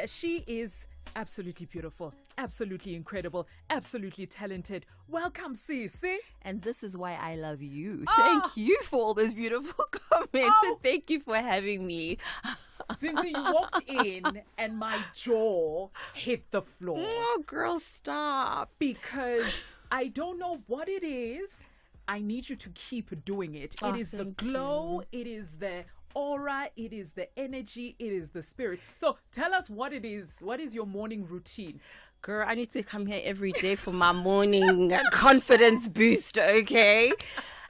She is absolutely beautiful, absolutely incredible, absolutely talented. Welcome, Cece. And this is why I love you. Oh. Thank you for all those beautiful comments and thank you for having me. Zinzi, you walked in and my jaw hit the floor. Oh, girl, stop. Because I don't know what it is. I need you to keep doing it. It is the glow, it is the aura, it is the energy, it is the spirit. So tell us what it is. What is your morning routine? Girl, I need to come here every day for my morning confidence boost, okay?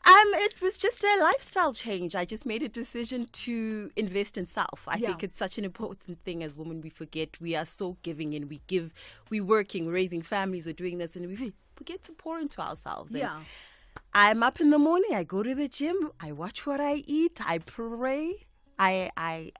It was just a lifestyle change. I just made a decision to invest in self. I think it's such an important thing as women. We forget we are so giving and we give, we're working, raising families, we're doing this, and we forget to pour into ourselves. And I'm up in the morning, I go to the gym, I watch what I eat, I pray, I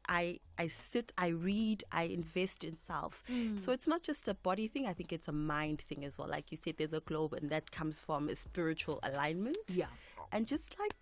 sit, I read, I invest in self. So it's not just a body thing, I think it's a mind thing as well. Like you said, there's a globe and that comes from a spiritual alignment. Yeah. And just like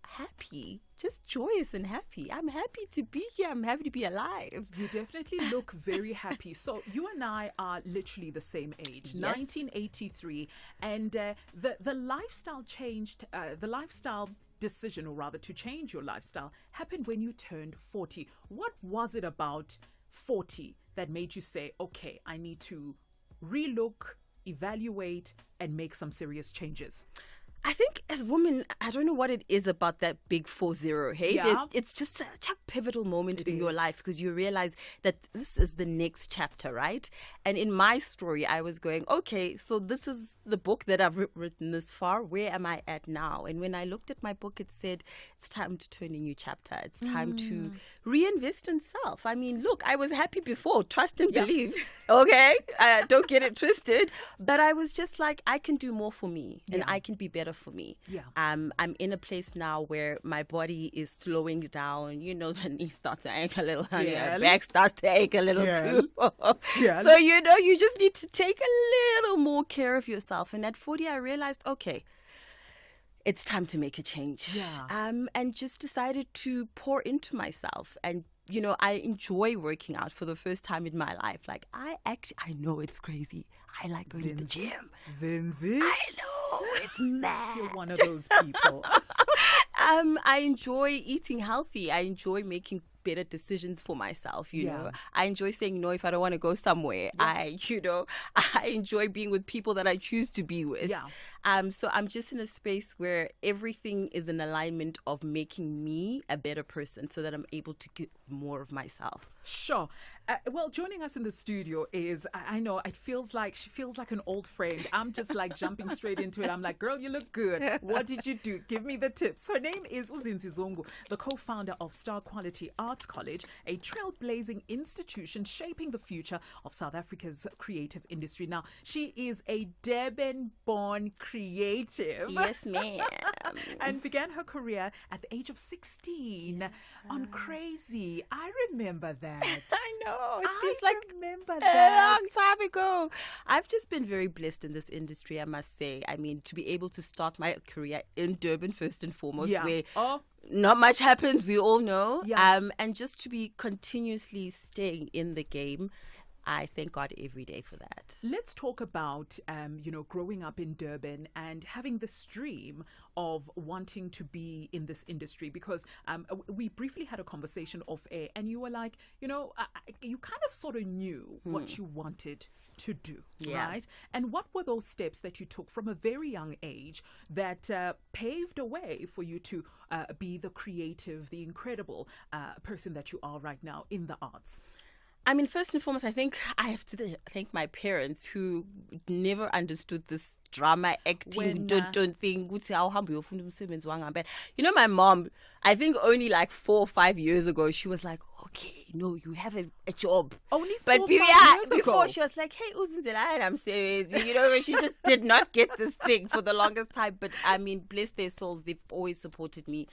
happy, just joyous and happy. I'm happy to be here. I'm happy to be alive. You definitely look very happy. So you and I are literally the same age, 1983. And the lifestyle changed, the lifestyle decision, or rather to change your lifestyle, happened when you turned 40. What was it about 40 that made you say, okay, I need to relook, evaluate, and make some serious changes? I think as women, I don't know what it is about that big 40. Hey, it's just such a pivotal moment in your life because you realize that this is the next chapter, right? And in my story, I was going, okay, so this is the book that I've written this far. Where am I at now? And when I looked at my book, it said, it's time to turn a new chapter. It's time to reinvest in self. I mean, look, I was happy before. Trust and believe. Okay? Don't get it twisted. But I was just like, I can do more for me and I can be better for me. I'm in a place now where my body is slowing down. You know, the knee starts to ache a little, honey. Your back starts to ache a little too. So, you know, you just need to take a little more care of yourself. And at 40, I realized, okay, it's time to make a change. And just decided to pour into myself. And you know, I enjoy working out for the first time in my life. Like, I know it's crazy. I like going to the gym. Zinzi? I know, it's mad. You're one of those people. I enjoy eating healthy. I enjoy making better decisions for myself, you know. I enjoy saying no if I don't want to go somewhere. I enjoy being with people that I choose to be with. So I'm just in a space where everything is in alignment of making me a better person so that I'm able to give more of myself. Sure. Well, joining us in the studio is, I know, she feels like an old friend. I'm just like jumping straight into it. I'm like, girl, you look good. What did you do? Give me the tips. Her name is Zinzi Zungu, the co-founder of Star Quality Arts College, a trailblazing institution shaping the future of South Africa's creative industry. Now, she is a Durban-born creative. Yes, ma'am. And began her career at the age of 16 on Crazy. I remember that. I know. It seems like remember a that. long time ago. I've just been very blessed in this industry, I must say. I mean, to be able to start my career in Durban first and foremost, where not much happens, we all know. And just to be continuously staying in the game, I thank God every day for that. Let's talk about, growing up in Durban and having this dream of wanting to be in this industry, because we briefly had a conversation off air and you were like, you kind of sort of knew what you wanted to do, right? And what were those steps that you took from a very young age that paved a way for you to be the creative, the incredible person that you are right now in the arts? I mean, first and foremost, I think I have to thank my parents who never understood this drama acting don't thing. You know, my mom, I think only like 4 or 5 years ago, she was like, okay, no, you have a job. Only 4 but or 5 years ago. Before she was like, hey, I'm saying, you know, she just did not get this thing for the longest time. But I mean, bless their souls, they've always supported me.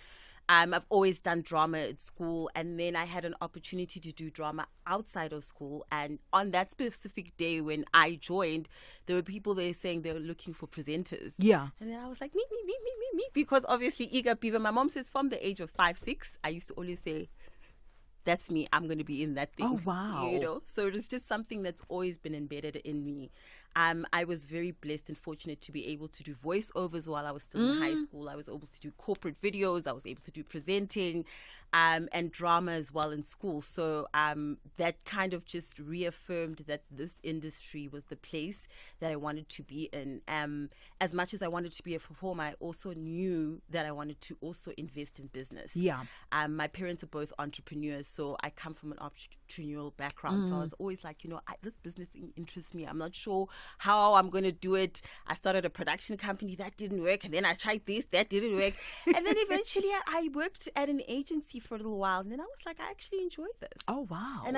I've always done drama at school, and then I had an opportunity to do drama outside of school. And on that specific day when I joined, there were people there saying they were looking for presenters. Yeah. And then I was like, me, because obviously, Iga Piva, my mom says from the age of 5, 6, I used to always say, that's me. I'm going to be in that thing. Oh, wow. You know, so it's just something that's always been embedded in me. I was very blessed and fortunate to be able to do voiceovers while I was still in high school. I was able to do corporate videos. I was able to do presenting, and drama as well in school. So that kind of just reaffirmed that this industry was the place that I wanted to be in. As much as I wanted to be a performer, I also knew that I wanted to also invest in business. Yeah. My parents are both entrepreneurs, so I come from an entrepreneurial background. So I was always like, this business thing interests me. I'm not sure how I'm going to do it. I started a production company, that didn't work, and then I tried this, that didn't work, and then eventually I worked at an agency for a little while, and then I was like, I actually enjoy this. Oh, wow. And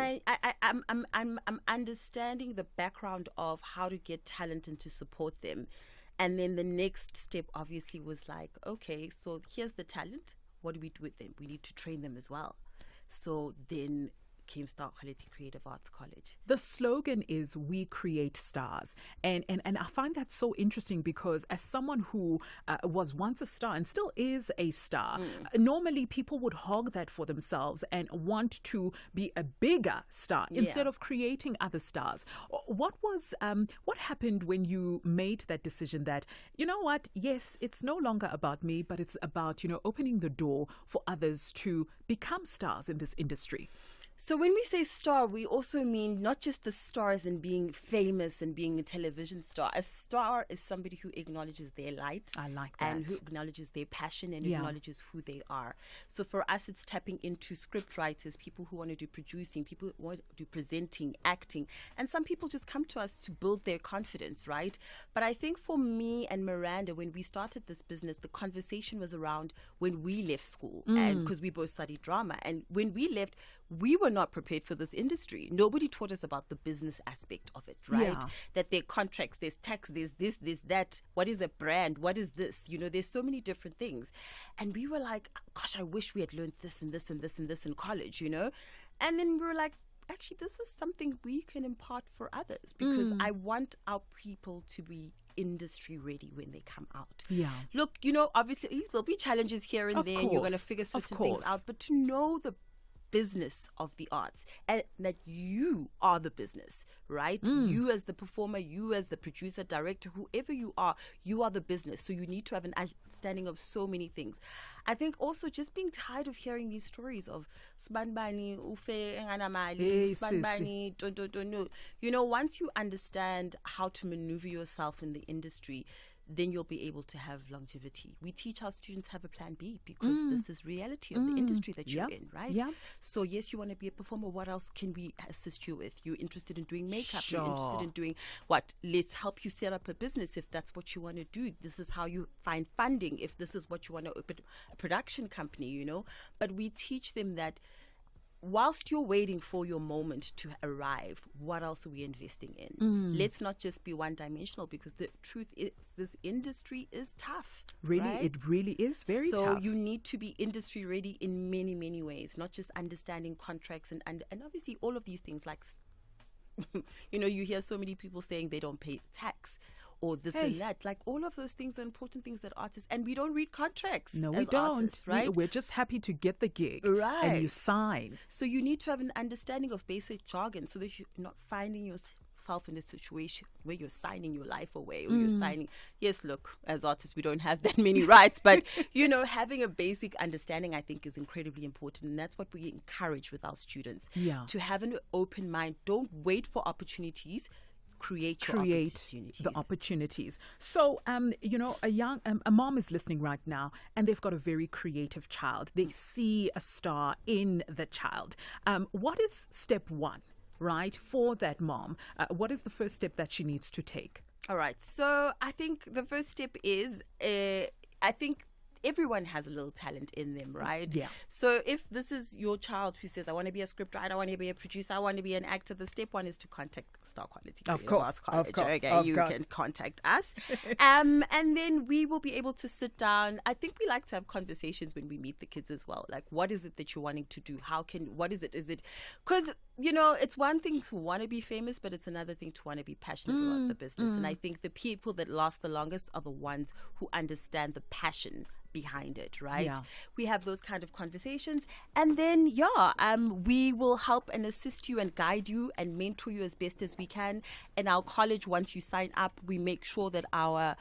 I'm understanding the background of how to get talent and to support them. And then the next step obviously was like, okay, so here's the talent. What do we do with them? We need to train them as well. So then came Star Quality Creative Arts College. The slogan is "We create stars," and I find that so interesting because as someone who was once a star and still is a star, normally people would hog that for themselves and want to be a bigger star instead of creating other stars. What happened when you made that decision that, you know what, yes, it's no longer about me, but it's about, opening the door for others to become stars in this industry? So when we say star, we also mean not just the stars and being famous and being a television star. A star is somebody who acknowledges their light. I like that. And who acknowledges their passion and acknowledges who they are. So for us, it's tapping into script writers, people who want to do producing, people who want to do presenting, acting. And some people just come to us to build their confidence, right? But I think for me and Miranda, when we started this business, the conversation was around when we left school, and because we both studied drama. And when we left, we were not prepared for this industry. Nobody taught us about the business aspect of it, right? Yeah. That there are contracts, there's tax, there's this, there's that. What is a brand? What is this? There's so many different things. And we were like, gosh, I wish we had learned this and this and this and this in college, And then we were like, actually, this is something we can impart for others because I want our people to be industry ready when they come out. Yeah. Look, obviously there'll be challenges here and there, and you're going to figure certain things out, but to know the business of the arts and that you are the business, right? You as the performer, you as the producer, director, whoever you are the business. So you need to have an understanding of so many things. I think also just being tired of hearing these stories of sbanbani ufe enganamali, sbanbani don't. Once you understand how to maneuver yourself in the industry, then you'll be able to have longevity. We teach our students have a plan B because this is reality of the industry that you're in, right? Yeah. So yes, you want to be a performer. What else can we assist you with? You're interested in doing makeup. Sure. You're interested in doing what? Let's help you set up a business if that's what you want to do. This is how you find funding if this is what you want to open a production company, But we teach them that whilst you're waiting for your moment to arrive, what else are we investing in? Let's not just be one-dimensional because the truth is this industry is tough. Really, right? It really is very tough. So you need to be industry ready in many, many ways, not just understanding contracts and obviously all of these things like, you hear so many people saying they don't pay tax. Or this and that. Like all of those things are important things that artists, and we don't read contracts. No, as we don't. Artists, right? We're just happy to get the gig. Right. And you sign. So you need to have an understanding of basic jargon so that you're not finding yourself in a situation where you're signing your life away or you're signing. Yes, look, as artists, we don't have that many rights, but, having a basic understanding, I think, is incredibly important. And that's what we encourage with our students. Yeah. To have an open mind. Don't wait for opportunities. Create the opportunities. So, a mom is listening right now and they've got a very creative child. They see a star in the child. What is step one, right, for that mom? What is the first step that she needs to take? All right. So I think the first step is, everyone has a little talent in them, right? Yeah. So if this is your child who says, I want to be a scriptwriter, I want to be a producer, I want to be an actor, the step one is to contact Star Quality Creative Arts College. Okay, you can contact us. And then we will be able to sit down. I think we like to have conversations when we meet the kids as well. Like, what is it that you're wanting to do? What is it? Is it, because it's one thing to want to be famous, but it's another thing to want to be passionate about the business. And I think the people that last the longest are the ones who understand the passion behind it, right? Yeah. We have those kind of conversations, and then we will help and assist you and guide you and mentor you as best as we can. In our college, once you sign up, we make sure that our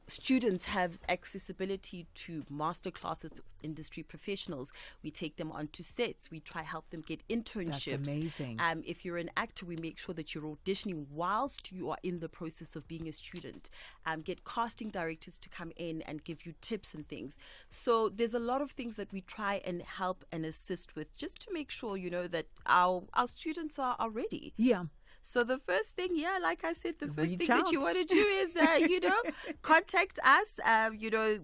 students have accessibility to master classes, industry professionals. We take them onto sets. We try help them get internships. That's amazing. If you're an actor, we make sure that you're auditioning whilst you are in the process of being a student. Get casting directors to come in and give you tips and things. So there's a lot of things that we try and help and assist with, just to make sure, that our students are ready. Yeah. So the first thing, like I said, the first Reach thing out. that you want to do is, contact us.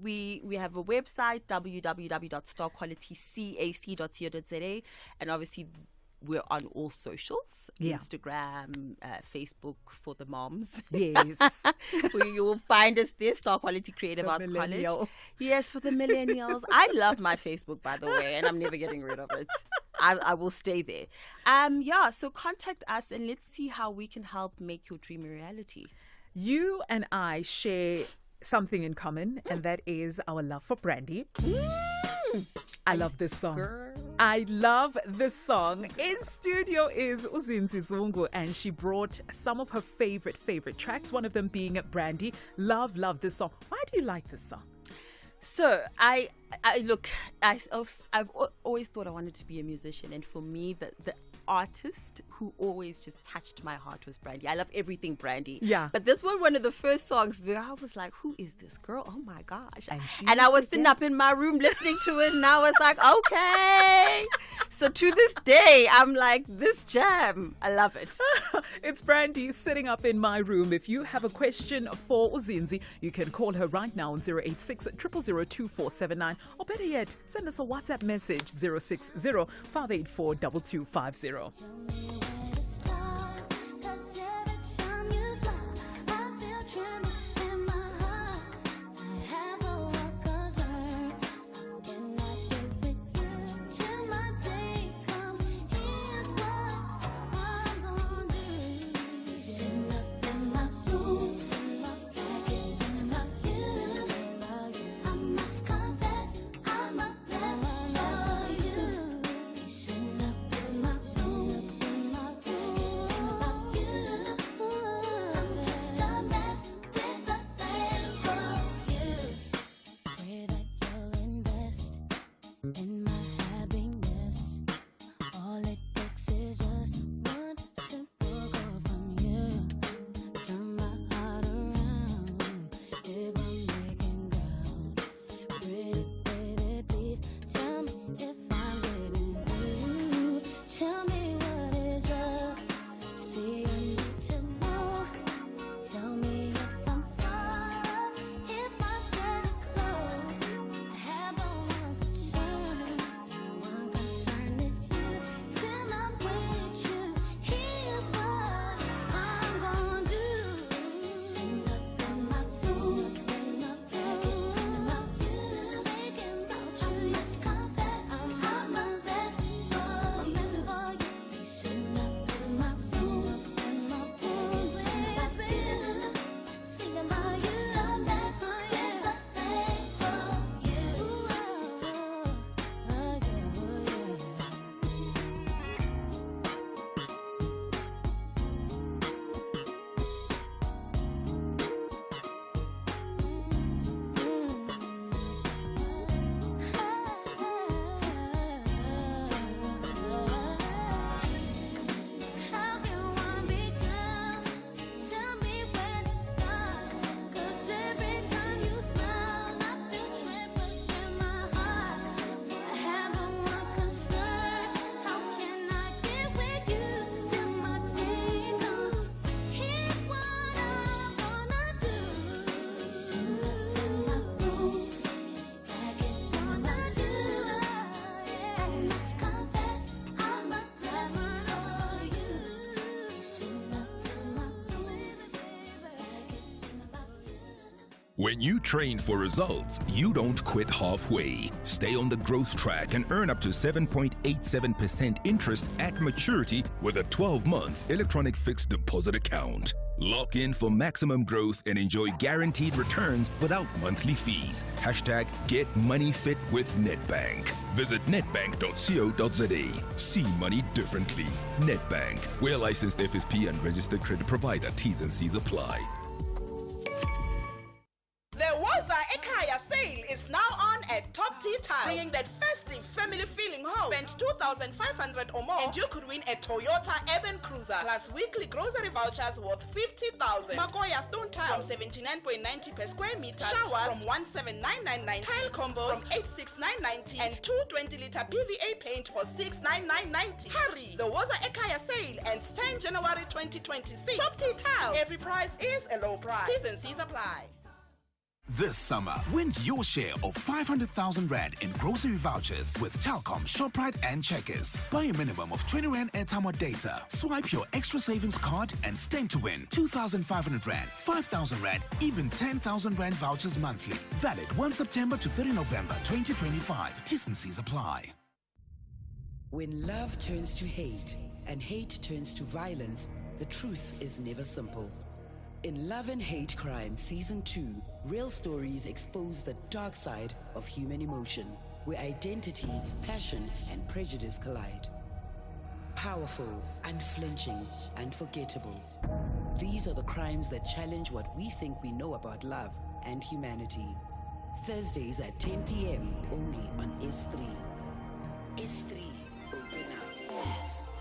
We have a website, www.starqualitycac.co.za, and obviously we're on all socials, Instagram, Facebook for the moms. Yes. You will find us there, Star Quality Creative Arts College. Yes, for the millennials. I love my Facebook, by the way, and I'm never getting rid of it. I will stay there. So contact us and let's see how we can help make your dream a reality. You and I share something in common, and that is our love for brandy. I love this song. Girl. I love this song. In studio is Zinzi Zungu, and she brought some of her favorite tracks, one of them being Brandy. Love this song. Why do you like this song? So I've always thought I wanted to be a musician, and for me, the artist who always just touched my heart was Brandy. I love everything Brandy. Yeah. But this was one of the first songs that I was like, who is this girl? Oh my gosh. And I was sitting up in my room listening to it, and I was like, okay. So to this day, I'm like, this jam, I love it. It's Brandy sitting up in my room. If you have a question for Zinzi, you can call her right now on 086 000 2479, or better yet, send us a WhatsApp message 060 584 2250. Tell me where to start, 'cause every time you smile, I feel tremors in my heart. I have a walk concern. How can I be with you till my day comes? Here's what I'm gonna do. Be sitting up in my room, thinking about you. I must confess, I'm a mess for you. Be sitting up in my room, When you train for results, you don't quit halfway. Stay on the growth track and earn up to 7.87% interest at maturity with a 12-month electronic fixed deposit account. Lock in for maximum growth and enjoy guaranteed returns without monthly fees. Hashtag Get Money Fit with Nedbank. Visit nedbank.co.za. See money differently. Nedbank. We're licensed FSP and registered credit provider. T's and C's apply. The Woza Ekaya sale is now on at Top Tea Tile, bringing that festive family feeling home. Spend 2,500 or more and you could win a Toyota Urban Cruiser plus weekly grocery vouchers worth 50,000. Makoya Stone Tile from 79.90 per square meter. Showers from 17,999. Tile combos from 86,990 and 220-liter PVA paint for 69990. Hurry! The Woza Ekaya sale ends 10 January 2026. Top Tea Tile. Every price is a low price. T's and C's apply. This summer, win your share of 500,000 Rand in grocery vouchers with Telkom, Shoprite and Checkers. Buy a minimum of 20 Rand airtime or data. Swipe your extra savings card and stand to win 2,500 Rand, 5,000 Rand, even 10,000 Rand vouchers monthly. Valid 1 September to 30 November 2025. T's and C's apply. When love turns to hate and hate turns to violence, the truth is never simple. In Love and Hate Crime Season 2, real stories expose the dark side of human emotion, where identity, passion, and prejudice collide. Powerful, unflinching, unforgettable. These are the crimes that challenge what we think we know about love and humanity. Thursdays at 10 p.m. only on S3. S3, open up. S3.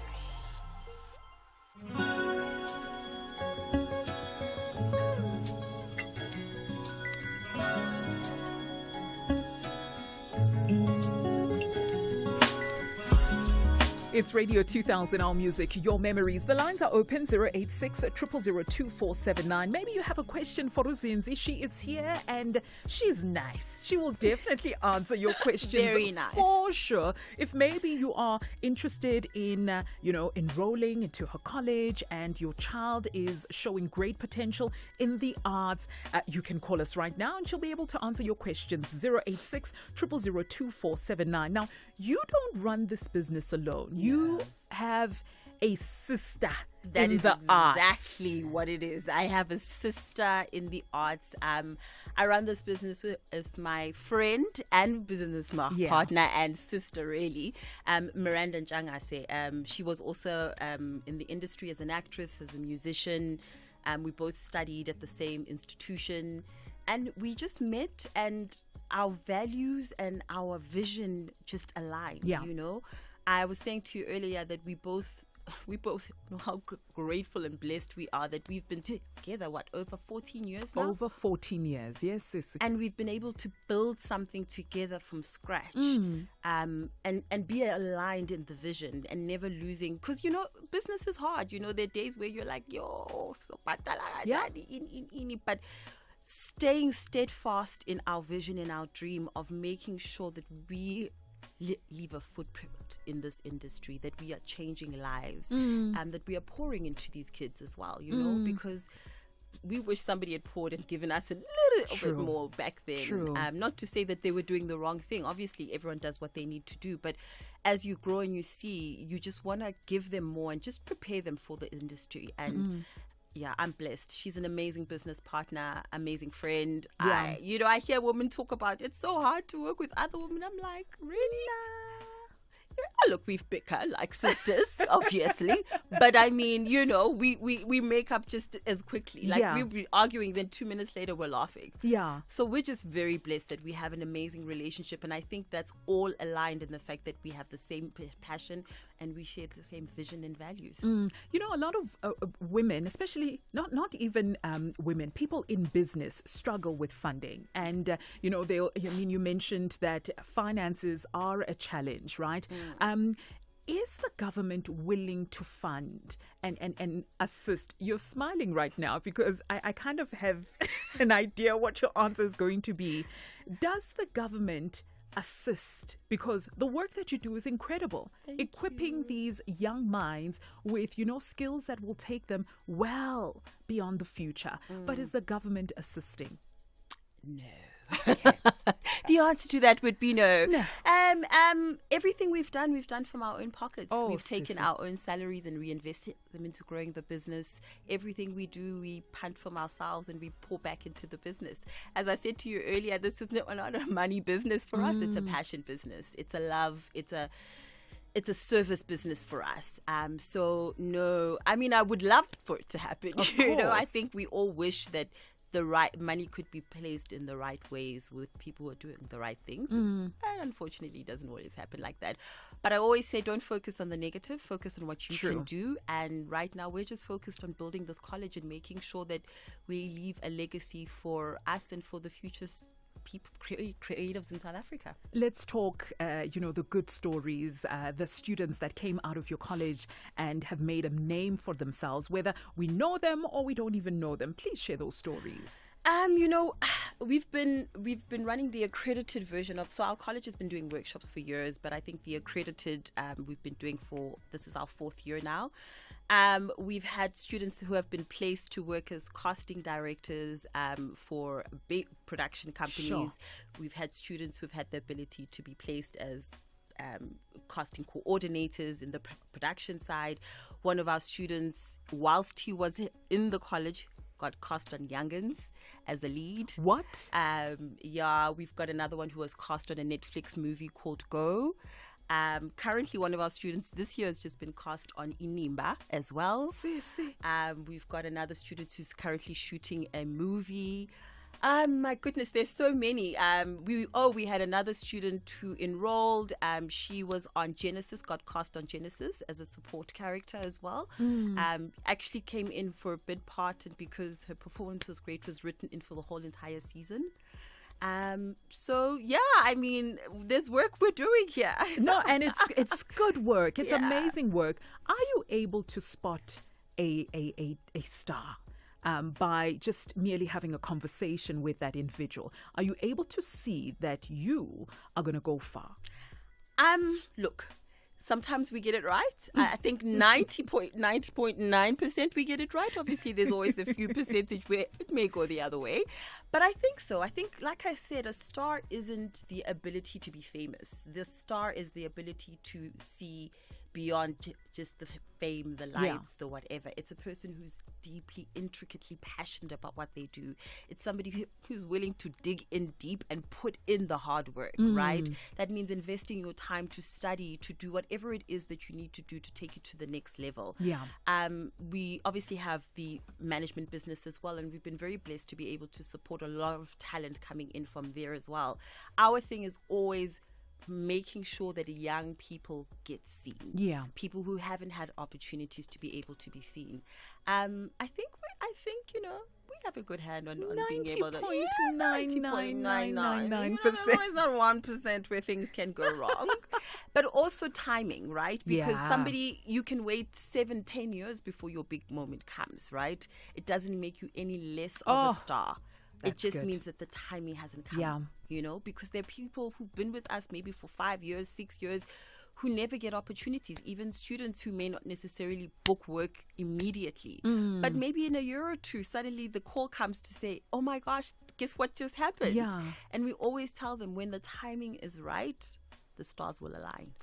It's Radio 2000, our music, your memories. The lines are open, 086 000 2479. Maybe you have a question for Zinzi. She is here and she's nice. She will definitely answer your questions. Very nice. For sure. If maybe you are interested in, enrolling into her college and your child is showing great potential in the arts, you can call us right now and she'll be able to answer your questions. 086 000 2479. Now, you don't run this business alone. You have a sister That in is the arts. exactly what it is. I have a sister in the arts. I run this business with my friend and business partner and sister, really, Miranda Njangase. She was also in the industry as an actress, as a musician. We both studied at the same institution, and we just met, and our values and our vision just aligned. Yeah. I was saying to you earlier that we both know how grateful and blessed we are that we've been together, over 14 years now? Over 14 years, yes. And we've been able to build something together from scratch, and be aligned in the vision and never losing. Because, business is hard. There are days where you're like, but staying steadfast in our vision, in our dream of making sure that we leave a footprint in this industry, that we are changing lives, and that we are pouring into these kids as well, because we wish somebody had poured and given us a little bit more back then. True. Not to say that they were doing the wrong thing. Obviously, everyone does what they need to do. But as you grow and you see, you just want to give them more and just prepare them for the industry. And yeah, I'm blessed. She's an amazing business partner, amazing friend. Yeah. I hear women talk about it's so hard to work with other women. I'm like, really? Look, we've bickered like sisters, obviously. But I mean, we make up just as quickly. Like we'll be arguing, then 2 minutes later we're laughing. Yeah. So we're just very blessed that we have an amazing relationship. And I think that's all aligned in the fact that we have the same passion and we share the same vision and values. A lot of women, especially not even women, people in business struggle with funding. And, you mentioned that finances are a challenge, right? Is the government willing to fund and assist? You're smiling right now because I kind of have an idea what your answer is going to be. Does the government assist? Because the work that you do is incredible. Equipping these young minds with, skills that will take them well beyond the future. But is the government assisting? No. The answer to that would be no. Everything we've done from our own pockets. Oh, we've taken sissy. our own salaries and reinvested them into growing the business. Everything we do, we punt from ourselves and we pour back into the business. As I said to you earlier, this is not a money business for us. It's a passion business. It's a love. It's a service business for us. So no, I mean, I would love for it to happen. Of I course. think we all wish that the right money could be placed in the right ways with people who are doing the right things. And unfortunately, it doesn't always happen like that. But I always say, don't focus on the negative, focus on what you True. can do. And right now, we're just focused on building this college and making sure that we leave a legacy for us and for the future people, creatives in South Africa. Let's talk, the good stories, the students that came out of your college and have made a name for themselves, whether we know them or we don't even know them. Please share those stories. We've been running the accredited version of, so our college has been doing workshops for years, but I think the accredited we've been doing this is our 4th year now. We've had students who have been placed to work as casting directors for big production companies. Sure. We've had students who've had the ability to be placed as casting coordinators in the production side. One of our students, whilst he was in the college, got cast on Young'uns as a lead. What? We've got another one who was cast on a Netflix movie called Go. Currently, one of our students this year has just been cast on Inimba as well. We've got another student who's currently shooting a movie. My goodness, there's so many. We had another student who enrolled. She was on Genesis, got cast on Genesis as a support character as well. Actually came in for a bit part, and because her performance was great, was written in for the whole entire season. There's work we're doing here. No, and it's good work. It's Yeah. amazing work. Are you able to spot a star by just merely having a conversation with that individual? Are you able to see that you are going to go far? Look, sometimes we get it right. I think 90.9% we get it right. Obviously, there's always a few percentage where it may go the other way. But I think so. I think, like I said, a star isn't the ability to be famous. The star is the ability to see beyond just the fame, the lights, the whatever. It's a person who's deeply, intricately passionate about what they do. It's somebody who's willing to dig in deep and put in the hard work, right? That means investing your time to study, to do whatever it is that you need to do to take you to the next level. We obviously have the management business as well, and we've been very blessed to be able to support a lot of talent coming in from there as well. Our thing is always making sure that young people get seen. People who haven't had opportunities to be able to be seen. I think we have a good hand on being able to 90.999%. There's always that 1% where things can go wrong. But also timing, right? Because somebody, you can wait 7-10 years before your big moment comes, right? It doesn't make you any less of a star. It just means that the timing hasn't come, because there are people who've been with us maybe for 5 years, 6 years, who never get opportunities, even students who may not necessarily book work immediately. But maybe in a year or two, suddenly the call comes to say, oh my gosh, guess what just happened? And we always tell them when the timing is right, the stars will align.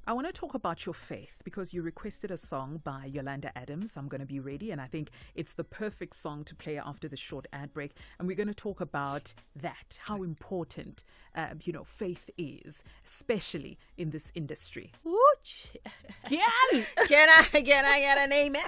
I want to talk about your faith because you requested a song by Yolanda Adams, I'm Going to Be Ready, and I think it's the perfect song to play after the short ad break. And we're going to talk about that, how important, faith is, especially in this industry. Can I get an amen?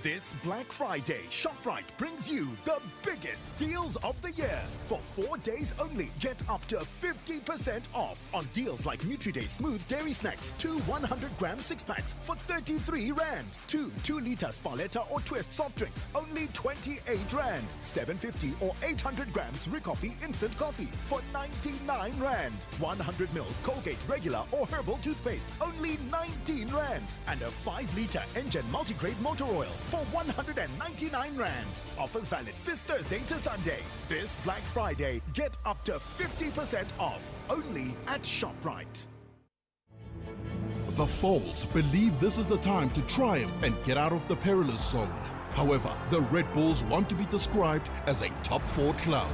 This Black Friday, ShopRite brings you the biggest deals of the year. For 4 days only, get up to 50% off on deals like Nutri-Day Smooth Dairy Snacks, 2 100-gram 6-packs for 33 Rand. 2 2-liter Sparletta or Twist soft drinks, only 28 Rand. 750 or 800 grams Ricoffee Instant Coffee for 99 Rand. 100 mils Colgate Regular or Herbal Toothpaste, only 19 Rand. And a 5-liter Engine Multigrade Motor Oil for 199 Rand. Offers valid this Thursday to Sunday. This Black Friday, get up to 50% off. Only at ShopRite. The Folds believe this is the time to triumph and get out of the perilous zone. However, the Red Bulls want to be described as a top 4 club.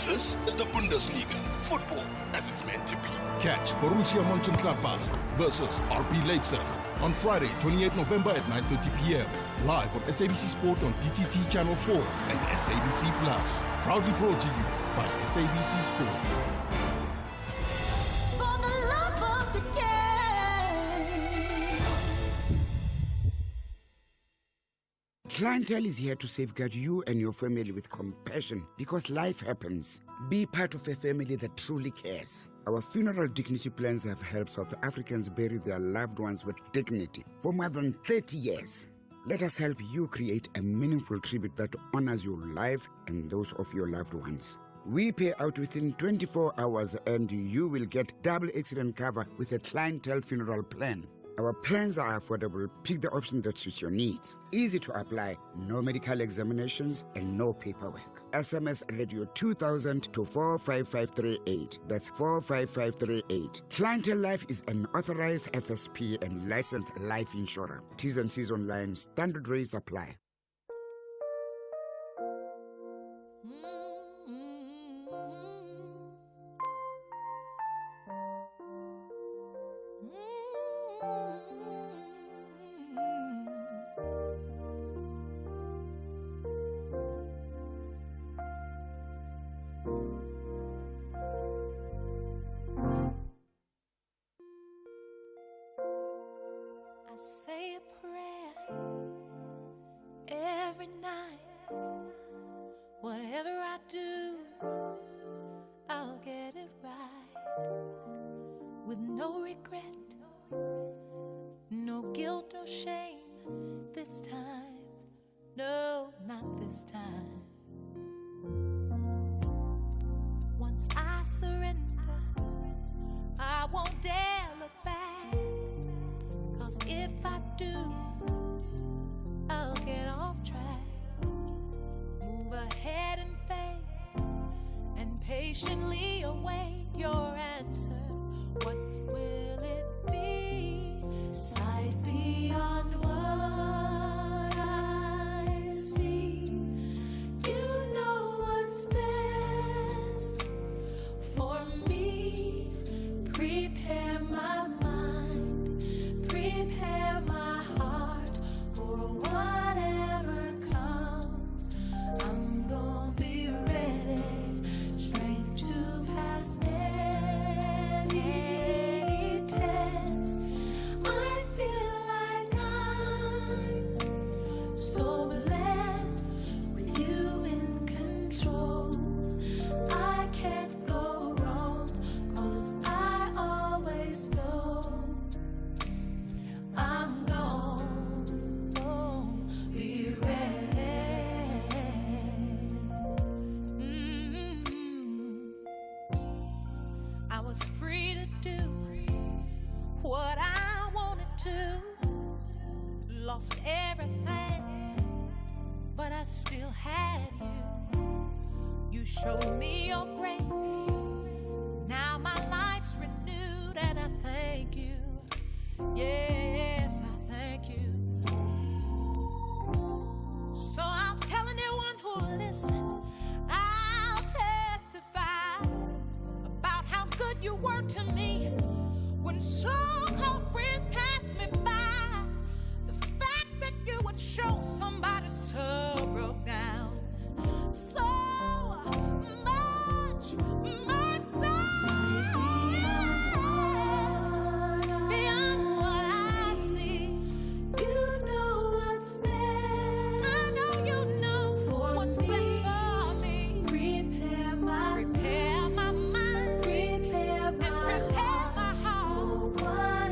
This is the Bundesliga, football as it's meant to be. Catch Borussia Mönchengladbach versus RB Leipzig on Friday, 28 November at 9:30 p.m. Live on SABC Sport on DTT Channel 4 and SABC Plus. Proudly brought to you by SABC Sport. For the love of the game. Clientele is here to safeguard you and your family with compassion because life happens. Be part of a family that truly cares. Our funeral dignity plans have helped South Africans bury their loved ones with dignity for more than 30 years. Let us help you create a meaningful tribute that honors your life and those of your loved ones. We pay out within 24 hours and you will get double accident cover with a clientele funeral plan. Our plans are affordable. Pick the option that suits your needs. Easy to apply, no medical examinations and no paperwork. SMS Radio 2000 to 45538. That's 45538. Clientele Life is an authorized FSP and licensed life insurer. T's and C's online. Standard rates apply. I say a prayer every night. Whatever I do, I'll get it right. With no regret, no guilt, no shame. This time, no, not this time. Once I surrender, I won't dare look back. 'Cause if I do, I'll get off track. Move ahead in faith and patiently await your answer. What will it be? Sight beyond what I see. You know what's best for me. Prepare my mind, prepare my heart for whatever comes. I'm gonna be ready, strength to pass any test. I feel like I'm so blessed with you in control. I can't go wrong, 'cause I always know I'm gonna be ready. I was free to do what I wanted to. Lost everything, but I still had you. You showed me your grace. Now my life's renewed and I thank you. Yes, I thank you. So I'll tell anyone who'll listen. I'll testify about how good you were to me when so-called friends passed me by. The fact that you would show somebody so broke down, so much mercy. Beyond what I see, you know what's best. I know you know what's best for me. Prepare my mind, prepare my heart for what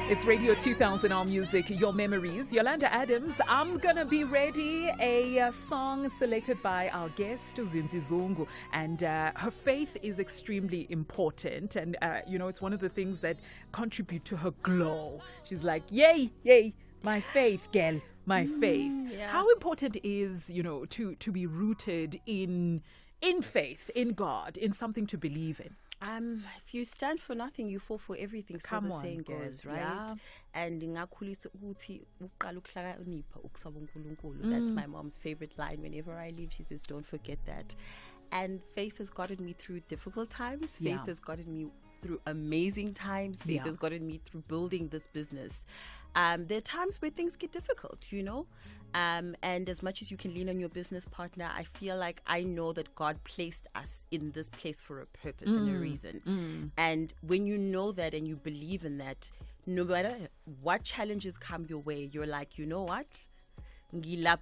It's Radio 2000 Our Music, Your Memories. Yolanda Adams, I'm gonna be ready. A song selected by our guest, Zinzi Zungu. And her faith is extremely important. And, it's one of the things that contribute to her glow. She's like, yay, yay, my faith, girl, my faith. Yeah. How important is, to be rooted in faith, in God, in something to believe in? If you stand for nothing, you fall for everything. So the saying goes, right? Yeah. And that's my mom's favorite line. Whenever I leave, she says, "Don't forget that." And faith has gotten me through difficult times. Faith has gotten me through amazing times. Faith has gotten me through building this business. There are times where things get difficult, and as much as you can lean on your business partner, I feel like I know that God placed us in this place for a purpose and a reason. And when you know that and you believe in that, no matter what challenges come your way, you're like, you know what? I'm here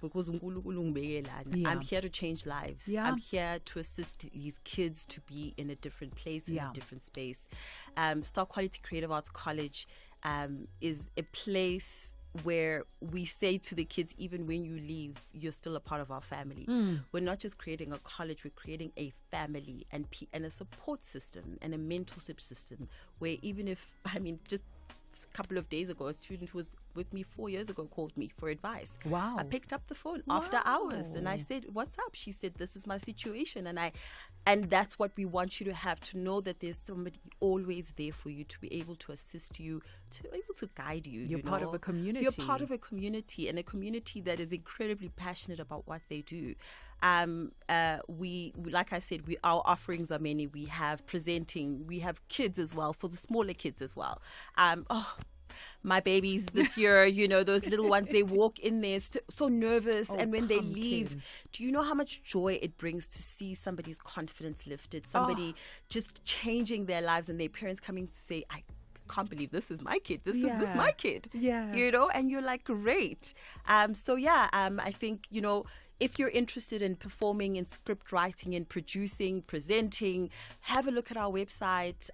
to change lives. Yeah. I'm here to assist these kids to be in a different place, in a different space. Star Quality Creative Arts College is a place where we say to the kids, even when you leave, you're still a part of our family. We're not just creating a college, we're creating a family and a support system and a mentorship system where even if, just a couple of days ago, a student who was with me 4 years ago called me for advice. Wow. I picked up the phone after hours and I said, "What's up?" She said, "This is my situation." And that's what we want you to have, to know that there's somebody always there for you, to be able to assist you, to be able to guide you. You're part of a community. You're part of a community, and a community that is incredibly passionate about what they do. We, like I said, our offerings are many. We have presenting, we have kids as well, for the smaller kids as well. My babies this year, those little ones, they walk in there so nervous. And when they leave, do you know how much joy it brings to see somebody's confidence lifted, somebody just changing their lives, and their parents coming to say, "I can't believe this is my kid. This is my kid." Yeah. And you're like, great. I think, if you're interested in performing, in script writing, in producing, presenting, have a look at our website.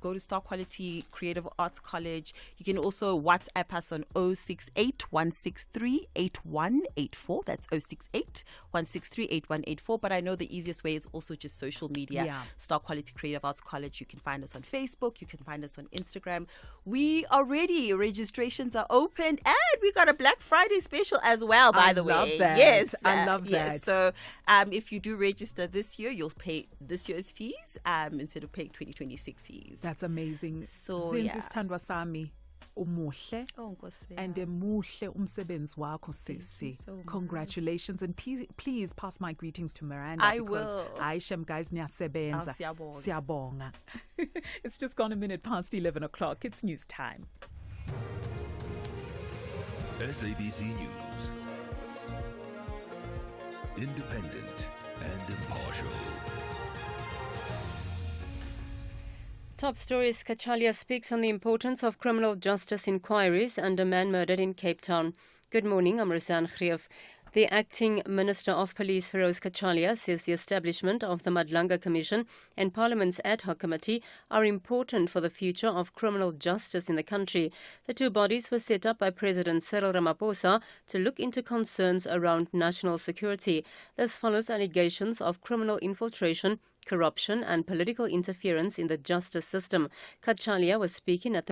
Go to Star Quality Creative Arts College. You can also WhatsApp us on 068 163 8184. That's 068 163 8184. But I know the easiest way is also just social media. Yeah. Star Quality Creative Arts College. You can find us on Facebook. You can find us on Instagram. We are ready. Registrations are open. And we got a Black Friday special as well, by the way. I love that. Yes. I love that. Yes. So if you do register this year, you'll pay this year's fees instead of paying 2026 fees. That's amazing. So, Zinzi sithandwa sami, umuhle Nkosi and yami. muhle umsebenzi wakho sisi. you so much. Congratulations, and please pass my greetings to Miranda. I because will. Aisha, guys, niyasebenza. Siyabonga. Siyabonga. It's just gone a minute past 11 o'clock. It's news time. SABC News. Independent and impartial. Top stories. Kachalia speaks on the importance of criminal justice inquiries and a man murdered in Cape Town. Good morning, I'm Roseanne Grief. The acting Minister of Police, Feroz Kachalia, says the establishment of the Madlanga Commission and Parliament's ad hoc committee are important for the future of criminal justice in the country. The two bodies were set up by President Cyril Ramaphosa to look into concerns around national security. This follows allegations of criminal infiltration, corruption and political interference in the justice system. Kachalia was speaking at the